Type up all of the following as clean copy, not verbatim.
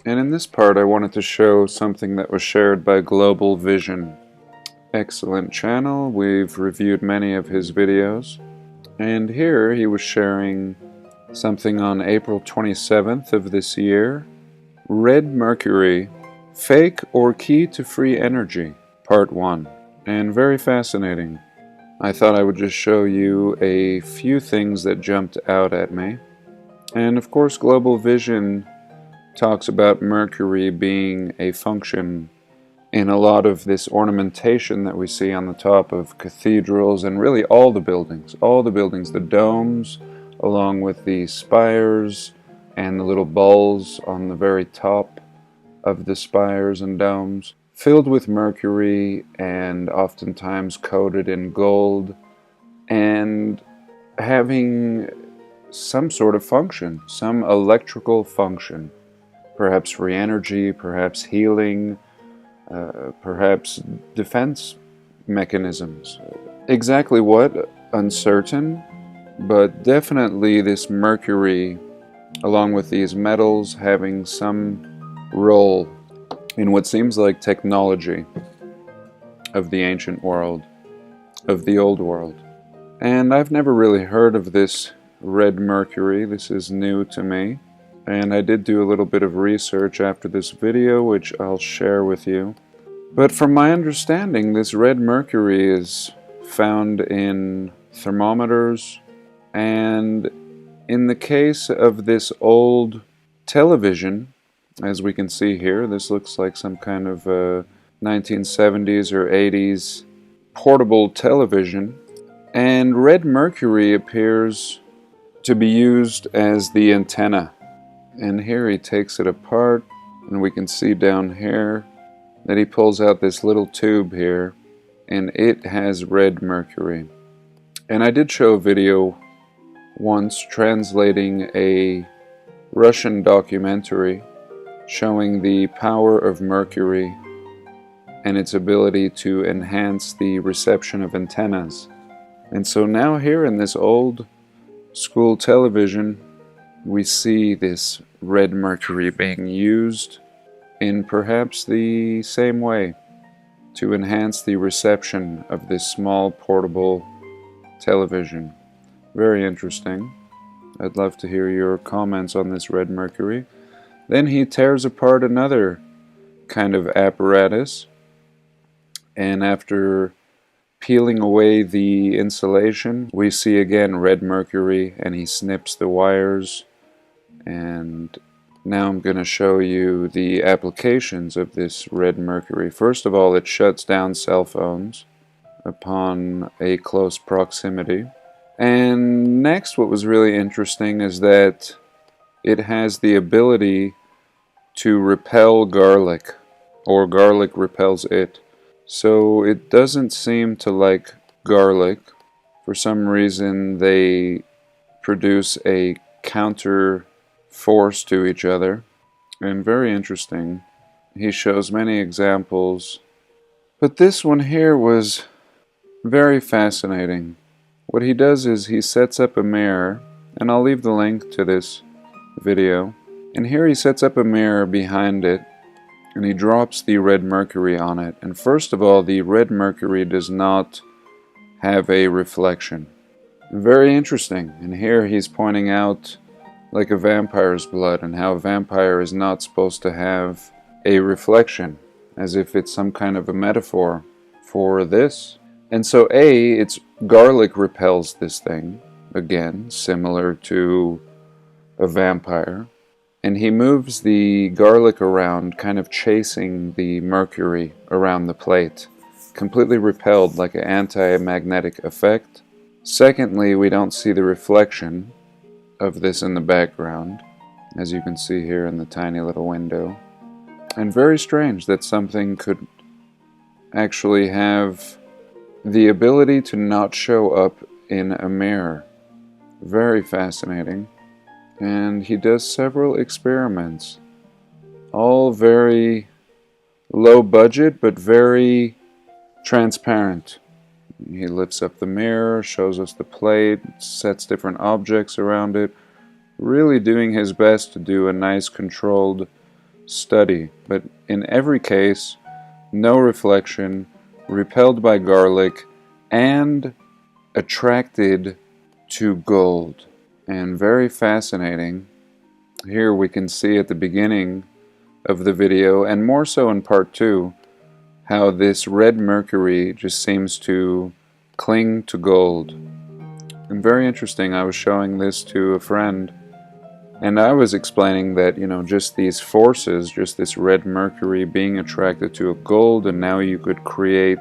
And in this part I wanted to show something that was shared by Global Vision. Excellent channel, we've reviewed many of his videos. And here he was sharing something on April 27th of this year. Red Mercury, Fake or Key to Free Energy, Part 1. And very fascinating. I thought I would just show you a few things that jumped out at me. And of course Global Vision talks about Mercury being a function in a lot of this ornamentation that we see on the top of cathedrals and really all the buildings, the domes, along with the spires and the little balls on the very top of the spires and domes, filled with mercury and oftentimes coated in gold and having some sort of function, some electrical function, perhaps free energy, perhaps healing, perhaps defense mechanisms. Exactly what? Uncertain, but definitely this mercury, along with these metals, having some role in what seems like technology of the ancient world, of the old world. And I've never really heard of this red mercury. This is new to me. And I did do a little bit of research after this video, which I'll share with you. But from my understanding, this red mercury is found in thermometers, and in the case of this old television, as we can see here, this looks like some kind of 1970s or 80s portable television, and red mercury appears to be used as the antenna. And here he takes it apart, and we can see down here that he pulls out this little tube here, and it has red mercury. And I did show a video once translating a Russian documentary showing the power of mercury and its ability to enhance the reception of antennas. And so now here in this old school television, we see this red mercury being used in perhaps the same way to enhance the reception of this small portable television. Very interesting. I'd love to hear your comments on this red mercury. Then he tears apart another kind of apparatus, and after peeling away the insulation, we see again red mercury, and he snips the wires. And now I'm going to show you the applications of this red mercury. First of all, it shuts down cell phones upon a close proximity. And next, what was really interesting is that it has the ability to repel garlic, or garlic repels it. So it doesn't seem to like garlic. For some reason, they produce a counter force to each other, and very interesting. He shows many examples, but this one here was very fascinating. What he does is he sets up a mirror, and I'll leave the link to this video, and here he sets up a mirror behind it, and he drops the red mercury on it. And first of all, the red mercury does not have a reflection. Very interesting. And here he's pointing out like a vampire's blood, and how a vampire is not supposed to have a reflection, as if it's some kind of a metaphor for this. And so it's garlic repels this thing, again, similar to a vampire. And he moves the garlic around, kind of chasing the mercury around the plate, completely repelled, like an anti-magnetic effect. Secondly, we don't see the reflection of this in the background, as you can see here in the tiny little window. And very strange that something could actually have the ability to not show up in a mirror. Very fascinating. And he does several experiments, all very low budget but very transparent. He lifts up the mirror, shows us the plate, sets different objects around it, really doing his best to do a nice controlled study, but in every case, no reflection, repelled by garlic, and attracted to gold. And very fascinating. Here we can see at the beginning of the video, and more so in part 2, how this red mercury just seems to cling to gold. And very interesting, I was showing this to a friend, and I was explaining that, just these forces, just this red mercury being attracted to a gold, and now you could create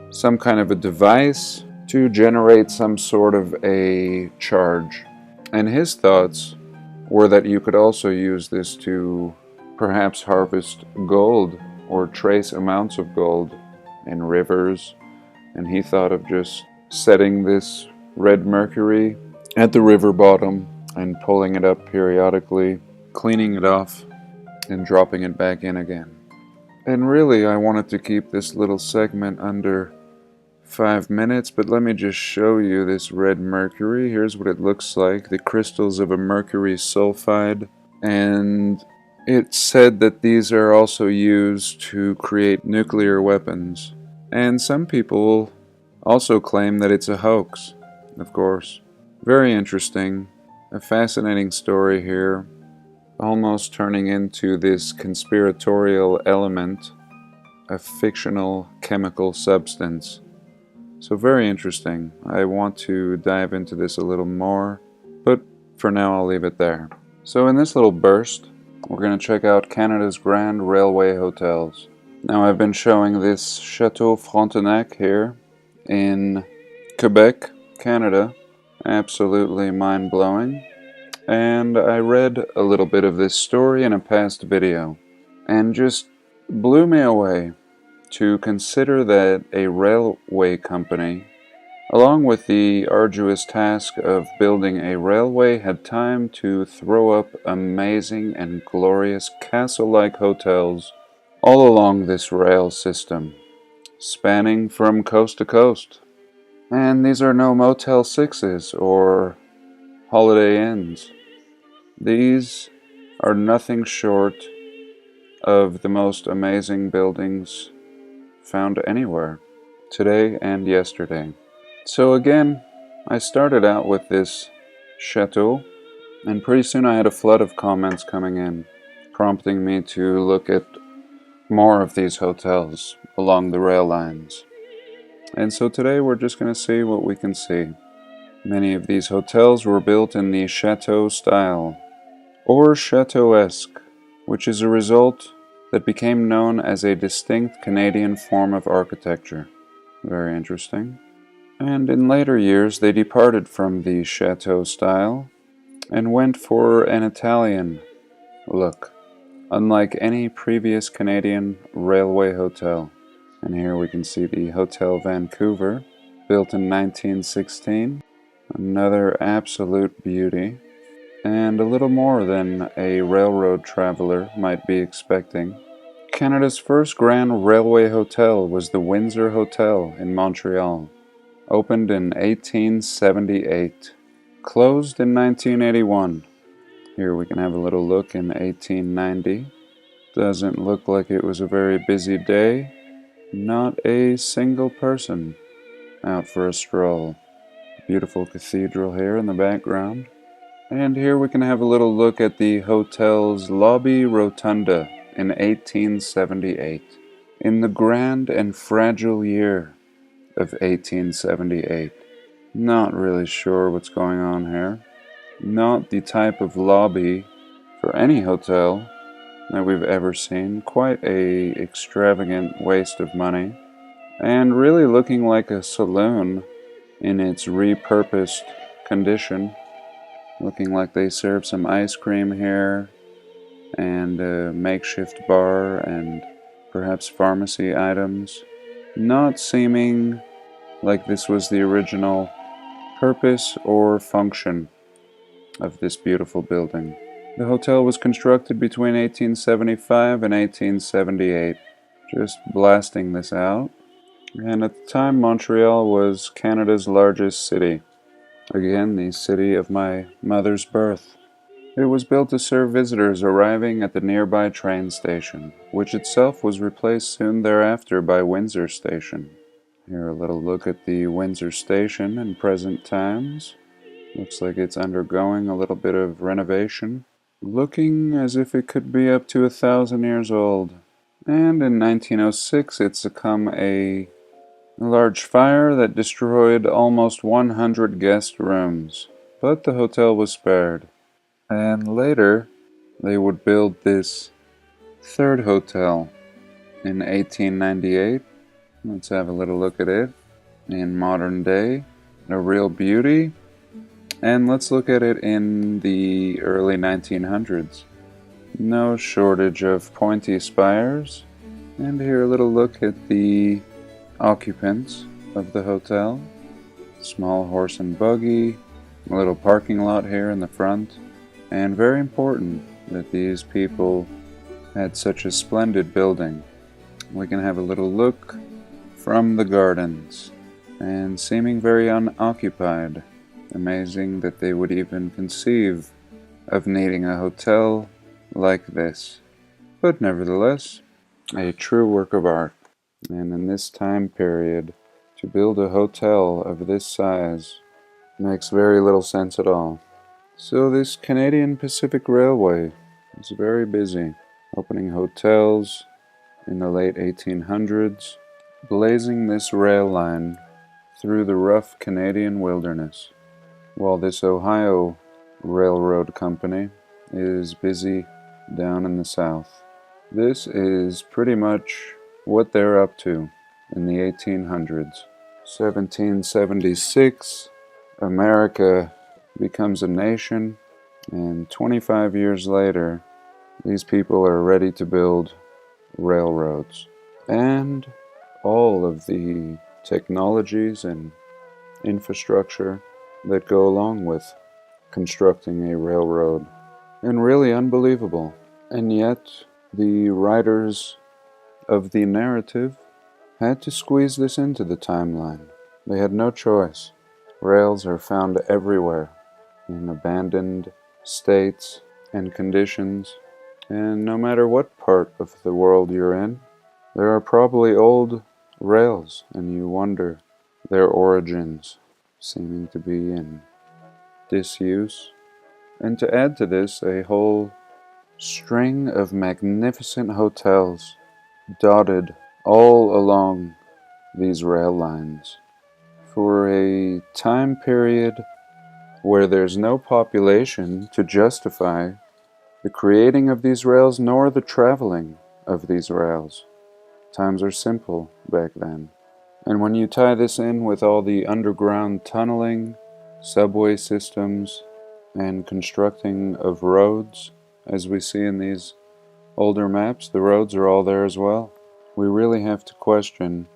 some kind of a device to generate some sort of a charge. And his thoughts were that you could also use this to perhaps harvest gold or trace amounts of gold in rivers. And he thought of just setting this red mercury at the river bottom and pulling it up periodically, cleaning it off, and dropping it back in again. And really, I wanted to keep this little segment under 5 minutes, but let me just show you this red mercury. Here's what it looks like, the crystals of a mercury sulfide. And it's said that these are also used to create nuclear weapons. And some people also claim that it's a hoax, of course. Very interesting. A fascinating story here, almost turning into this conspiratorial element, a fictional chemical substance. So very interesting. I want to dive into this a little more, but for now I'll leave it there. So in this little burst, we're going to check out Canada's Grand Railway Hotels. Now I've been showing this Chateau Frontenac here in Quebec, Canada. Absolutely mind-blowing. And I read a little bit of this story in a past video, and just blew me away to consider that a railway company, along with the arduous task of building a railway, had time to throw up amazing and glorious castle-like hotels all along this rail system, spanning from coast to coast. And these are no Motel 6s or Holiday Inns. These are nothing short of the most amazing buildings found anywhere, today and yesterday. So again, I started out with this chateau, and pretty soon I had a flood of comments coming in, prompting me to look at more of these hotels along the rail lines. And so today we're just going to see what we can see. Many of these hotels were built in the chateau style, or chateauesque, which is a result that became known as a distinct Canadian form of architecture. Very interesting. And in later years they departed from the chateau style and went for an Italian look, unlike any previous Canadian railway hotel. And here we can see the Hotel Vancouver, built in 1916. Another absolute beauty, and a little more than a railroad traveler might be expecting. Canada's first grand railway hotel was the Windsor Hotel in Montreal, opened in 1878, closed in 1981. Here we can have a little look in 1890. Doesn't look like it was a very busy day. Not a single person out for a stroll. Beautiful cathedral here in the background. And here we can have a little look at the hotel's lobby rotunda in 1878. In the grand and fragile year of 1878. Not really sure what's going on here. Not the type of lobby for any hotel that we've ever seen. Quite a extravagant waste of money. And really looking like a saloon in its repurposed condition. Looking like they serve some ice cream here, and a makeshift bar, and perhaps pharmacy items. Not seeming like this was the original purpose or function of this beautiful building. The hotel was constructed between 1875 and 1878. Just blasting this out. And at the time, Montreal was Canada's largest city. Again, the city of my mother's birth. It was built to serve visitors arriving at the nearby train station, which itself was replaced soon thereafter by Windsor Station. Here a little look at the Windsor Station in present times. Looks like it's undergoing a little bit of renovation, looking as if it could be up to 1,000 years old. And in 1906 it succumbed a large fire that destroyed almost 100 guest rooms, but the hotel was spared. And later they would build this third hotel in 1898. Let's have a little look at it in modern day. A real beauty. And let's look at it in the early 1900s. No shortage of pointy spires. And here a little look at the occupants of the hotel. Small horse and buggy, a little parking lot here in the front. And very important that these people had such a splendid building. We can have a little look from the gardens, and seeming very unoccupied. Amazing that they would even conceive of needing a hotel like this. But nevertheless, a true work of art. And in this time period, to build a hotel of this size makes very little sense at all. So this Canadian Pacific Railway is very busy, opening hotels in the late 1800s, blazing this rail line through the rough Canadian wilderness, while this Ohio Railroad Company is busy down in the south. This is pretty much what they're up to in the 1800s. 1776, America becomes a nation, and 25 years later, these people are ready to build railroads and all of the technologies and infrastructure that go along with constructing a railroad. And really unbelievable. And yet, the writers of the narrative had to squeeze this into the timeline. They had no choice. Rails are found everywhere, in abandoned states and conditions, and no matter what part of the world you're in, there are probably old rails, and you wonder their origins, seeming to be in disuse. And to add to this, a whole string of magnificent hotels dotted all along these rail lines for a time period where there's no population to justify the creating of these rails nor the traveling of these rails. Times are simple back then. And when you tie this in with all the underground tunneling, subway systems, and constructing of roads, as we see in these older maps, the roads are all there as well. We really have to question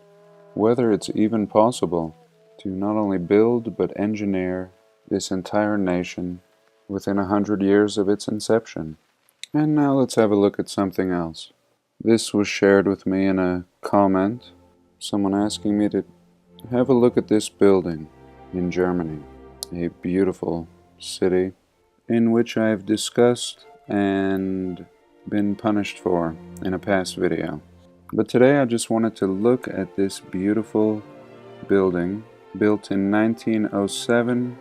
whether it's even possible to not only build but engineer this entire nation within 100 years of its inception. And now let's have a look at something else. This was shared with me in a comment, someone asking me to have a look at this building in Germany, a beautiful city in which I've discussed and been punished for in a past video. But today I just wanted to look at this beautiful building built in 1907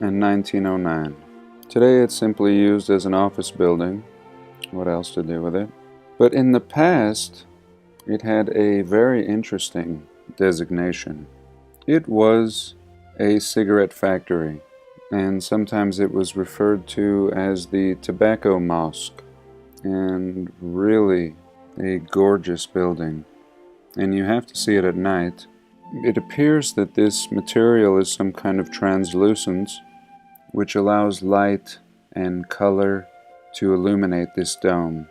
and 1909. Today it's simply used as an office building. What else to do with it? But in the past, it had a very interesting designation. It was a cigarette factory, and sometimes it was referred to as the Tobacco Mosque, and really a gorgeous building. And you have to see it at night. It appears that this material is some kind of translucence, which allows light and color to illuminate this dome.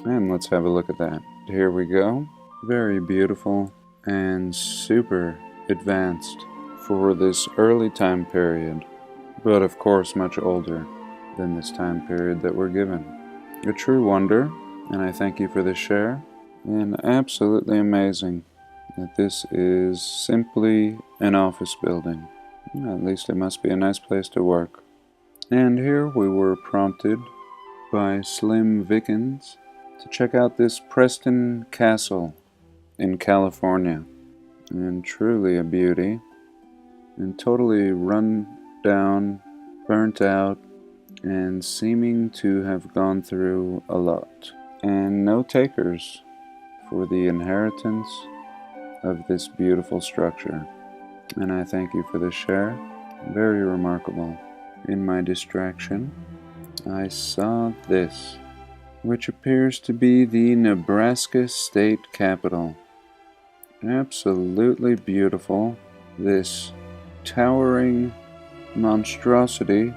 And let's have a look at that. Here we go. Very beautiful and super advanced for this early time period, but of course much older than this time period that we're given. A true wonder, and I thank you for this share, and absolutely amazing that this is simply an office building. At least it must be a nice place to work. And here we were prompted by Slim Vickens to check out this Preston Castle in California. And truly a beauty, and totally run down, burnt out, and seeming to have gone through a lot. And no takers for the inheritance of this beautiful structure. And I thank you for the share. Very remarkable. In my distraction, I saw this, which appears to be the Nebraska State Capitol. Absolutely beautiful. This towering monstrosity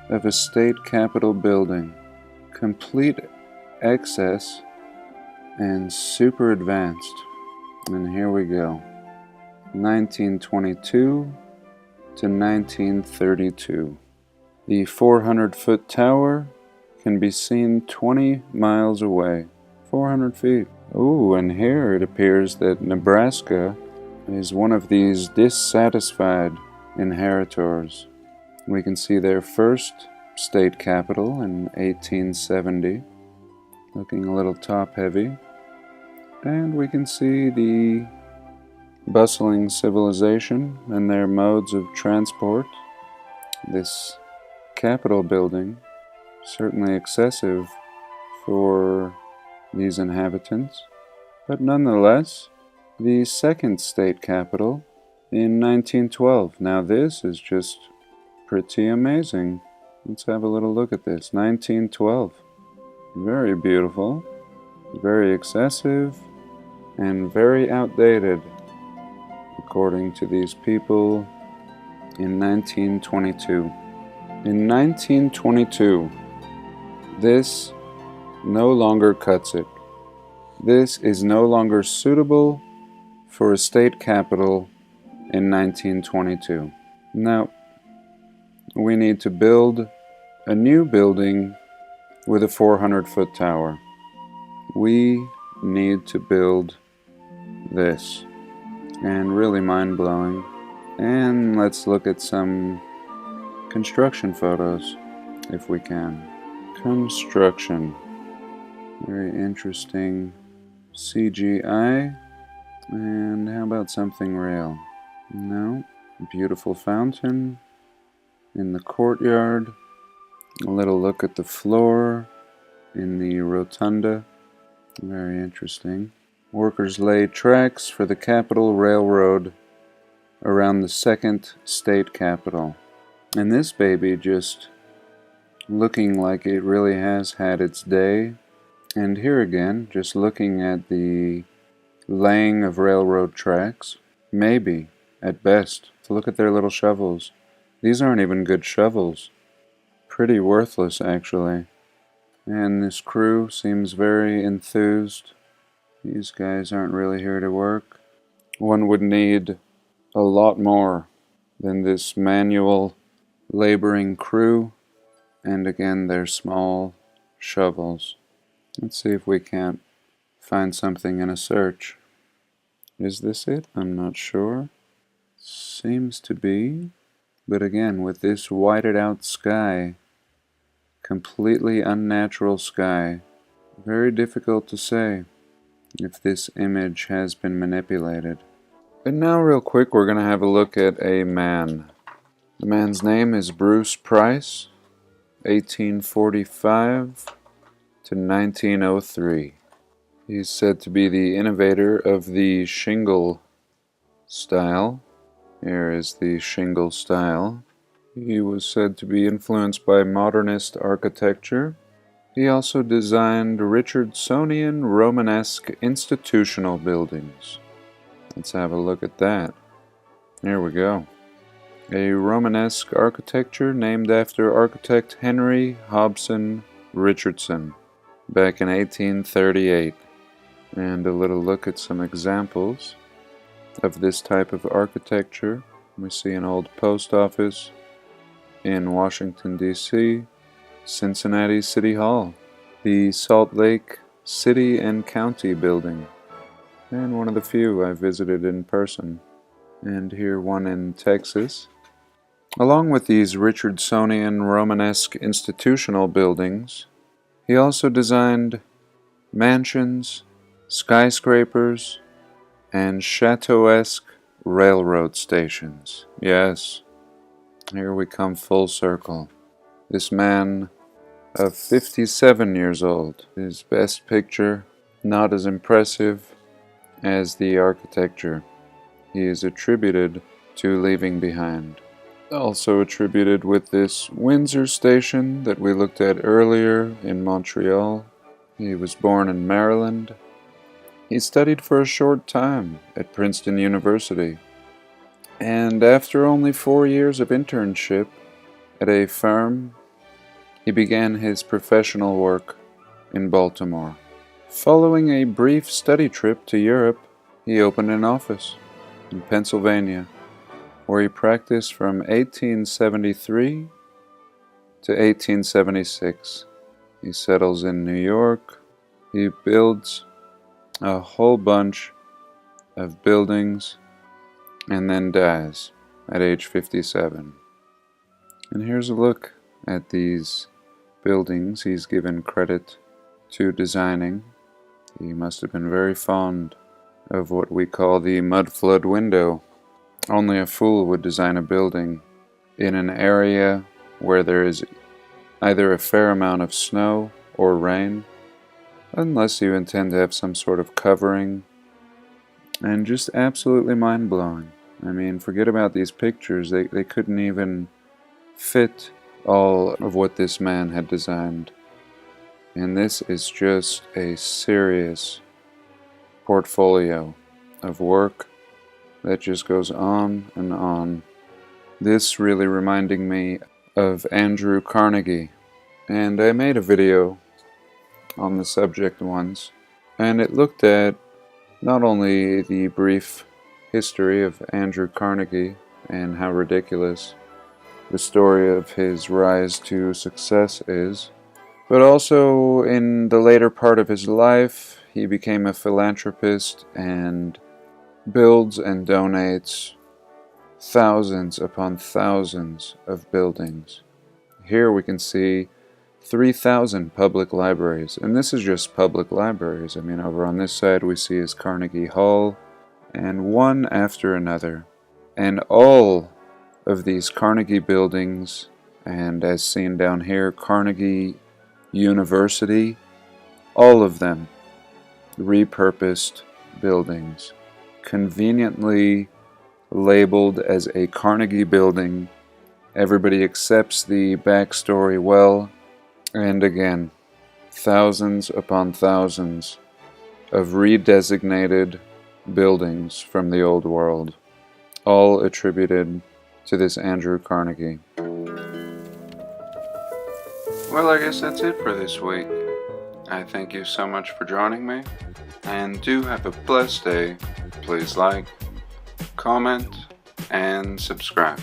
of a state capitol building. Complete excess and super advanced. And here we go. 1922 to 1932. The 400-foot tower can be seen 20 miles away. 400 feet. Ooh, and here it appears that Nebraska is one of these dissatisfied inheritors. We can see their first state capital in 1870, looking a little top-heavy. And we can see the bustling civilization and their modes of transport. This Capitol building, certainly excessive for these inhabitants, but nonetheless, the second state capitol in 1912. Now this is just pretty amazing. Let's have a little look at this. 1912. Very beautiful, very excessive, and very outdated, according to these people in 1922. In 1922, this no longer cuts it. This is no longer suitable for a state capitol in 1922. Now, we need to build a new building with a 400-foot tower. We need to build this. And really mind-blowing. And let's look at some construction photos, if we can. Construction. Very interesting CGI. And how about something real? No. Beautiful fountain in the courtyard. A little look at the floor in the rotunda. Very interesting. Workers lay tracks for the Capitol Railroad around the second state capitol. And this baby just looking like it really has had its day. And here again, just looking at the laying of railroad tracks. Maybe, at best, to look at their little shovels. These aren't even good shovels. Pretty worthless, actually. And this crew seems very enthused. These guys aren't really here to work. One would need a lot more than this manual laboring crew, and again their small shovels. Let's see if we can't find something in a search. Is this it? I'm not sure. Seems to be. But again, with this whited out sky, completely unnatural sky, very difficult to say if this image has been manipulated. And now real quick we're going to have a look at a man. The man's name is Bruce Price, 1845 to 1903. He's said to be the innovator of the shingle style. Here is the shingle style. He was said to be influenced by modernist architecture. He also designed Richardsonian Romanesque institutional buildings. Let's have a look at that. Here we go. A Romanesque architecture named after architect Henry Hobson Richardson back in 1838. And a little look at some examples of this type of architecture. We see an old post office in Washington, D.C., Cincinnati City Hall, the Salt Lake City and County Building, and one of the few I visited in person. And here one in Texas, Along with these Richardsonian Romanesque institutional buildings, he also designed mansions, skyscrapers, and chateau-esque railroad stations. Yes, here we come full circle. This man of 57 years old, his best picture, not as impressive as the architecture he is attributed to leaving behind. Also attributed with this Windsor station that we looked at earlier in Montreal. He was born in Maryland. He studied for a short time at Princeton University, and after only 4 years of internship at a firm, he began his professional work in Baltimore. Following a brief study trip to Europe, he opened an office in Pennsylvania, where he practiced from 1873 to 1876. He settles in New York. He builds a whole bunch of buildings and then dies at age 57. And here's a look at these buildings he's given credit to designing. He must have been very fond of what we call the mud flood window. Only a fool would design a building in an area where there is either a fair amount of snow or rain, unless you intend to have some sort of covering, and just absolutely mind-blowing. I mean, forget about these pictures, they couldn't even fit all of what this man had designed. And this is just a serious portfolio of work that just goes on and on. This really reminding me of Andrew Carnegie, and I made a video on the subject once, and it looked at not only the brief history of Andrew Carnegie and how ridiculous the story of his rise to success is, but also in the later part of his life, he became a philanthropist and builds and donates thousands upon thousands of buildings. Here we can see 3,000 public libraries, and this is just public libraries. I mean, over on this side we see his Carnegie Hall, and one after another. And all of these Carnegie buildings, and as seen down here, Carnegie University, all of them repurposed buildings, conveniently labeled as a Carnegie building. Everybody accepts the backstory well, and again, thousands upon thousands of redesignated buildings from the old world, all attributed to this Andrew Carnegie. Well, I guess that's it for this week. I thank you so much for joining me, and do have a blessed day. Please like, comment, and subscribe.